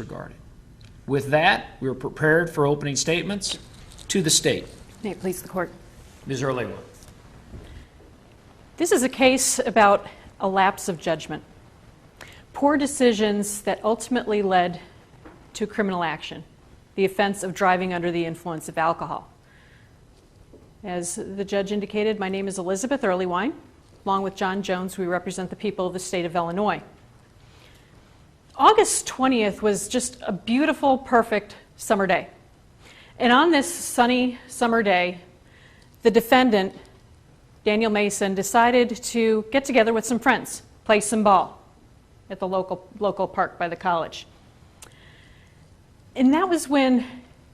regarded. With that, we're prepared for opening statements to the state. May it please the court. Ms. Earlywine. This is a case about a lapse of judgment. Poor decisions that ultimately led to criminal action, the offense of driving under the influence of alcohol. As the judge indicated, my name is Elizabeth Earlywine. Along with John Jones, we represent the people of the state of Illinois. August 20th was just a beautiful, perfect summer day. And on this sunny summer day, the defendant, Daniel Mason, decided to get together with some friends, play some ball at the local park by the college. And that was when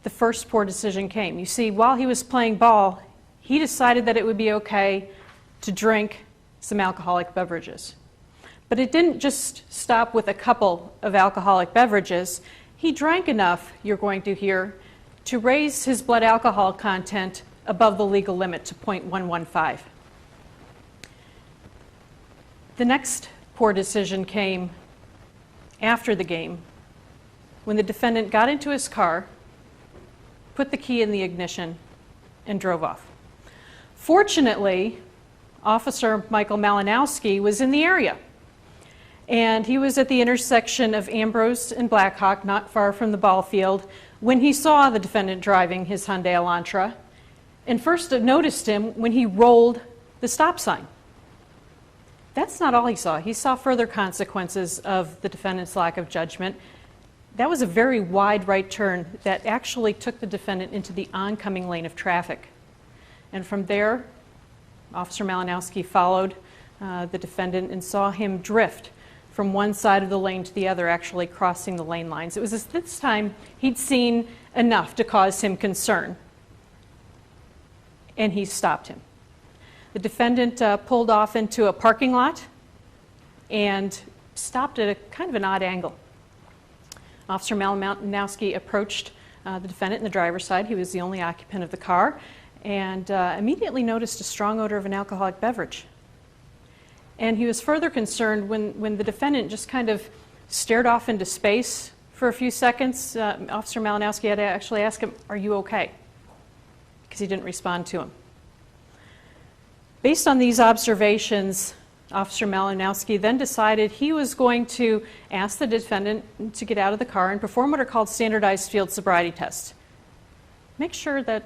the first poor decision came. You see, while he was playing ball, he decided that it would be okay to drink some alcoholic beverages. But it didn't just stop with a couple of alcoholic beverages. He drank enough, you're going to hear, to raise his blood alcohol content above the legal limit to 0.115. The next poor decision came after the game, when the defendant got into his car, put the key in the ignition, and drove off. Fortunately, Officer Michael Malinowski was in the area, and he was at the intersection of Ambrose and Blackhawk, not far from the ball field, when he saw the defendant driving his Hyundai Elantra, and first noticed him when he rolled the stop sign. That's not all he saw. He saw further consequences of the defendant's lack of judgment. That was a very wide right turn that actually took the defendant into the oncoming lane of traffic. And from there, Officer Malinowski followed the defendant and saw him drift from one side of the lane to the other, actually crossing the lane lines. It was this time he'd seen enough to cause him concern, and he stopped him. The defendant pulled off into a parking lot and stopped at a kind of an odd angle. Officer Malinowski approached the defendant in the driver's side. He was the only occupant of the car, and immediately noticed a strong odor of an alcoholic beverage. And he was further concerned when the defendant just kind of stared off into space for a few seconds. Officer Malinowski had to actually ask him, "Are you okay?" Because he didn't respond to him. Based on these observations, Officer Malinowski then decided he was going to ask the defendant to get out of the car and perform what are called standardized field sobriety tests. Make sure that,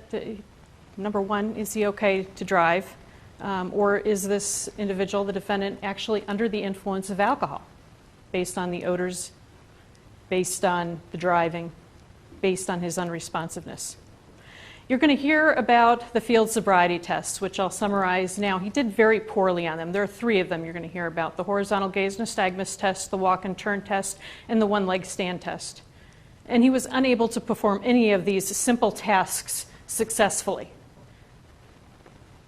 number one, is he okay to drive? Or is this individual, the defendant, actually under the influence of alcohol, based on the odors, based on the driving, based on his unresponsiveness? You're going to hear about the field sobriety tests, which I'll summarize now. He did very poorly on them. There are three of them you're going to hear about: the horizontal gaze nystagmus test, the walk and turn test, and the one-leg stand test. And he was unable to perform any of these simple tasks successfully.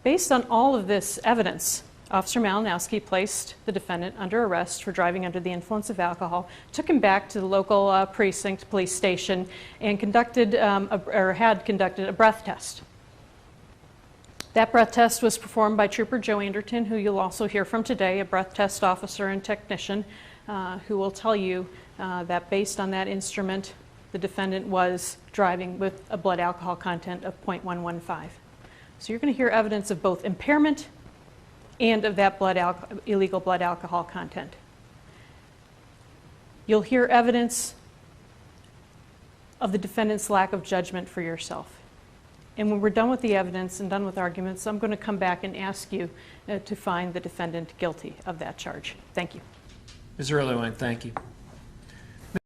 Based on all of this evidence, Officer Malinowski placed the defendant under arrest for driving under the influence of alcohol, took him back to the local precinct police station, and had conducted a breath test. That breath test was performed by Trooper Joe Anderton, who you'll also hear from today, a breath test officer and technician, who will tell you that based on that instrument, the defendant was driving with a blood alcohol content of 0.115. So you're going to hear evidence of both impairment and of that illegal blood alcohol content. You'll hear evidence of the defendant's lack of judgment for yourself. And when we're done with the evidence and done with arguments, I'm going to come back and ask you to find the defendant guilty of that charge. Thank you. Ms. Earlywine, thank you.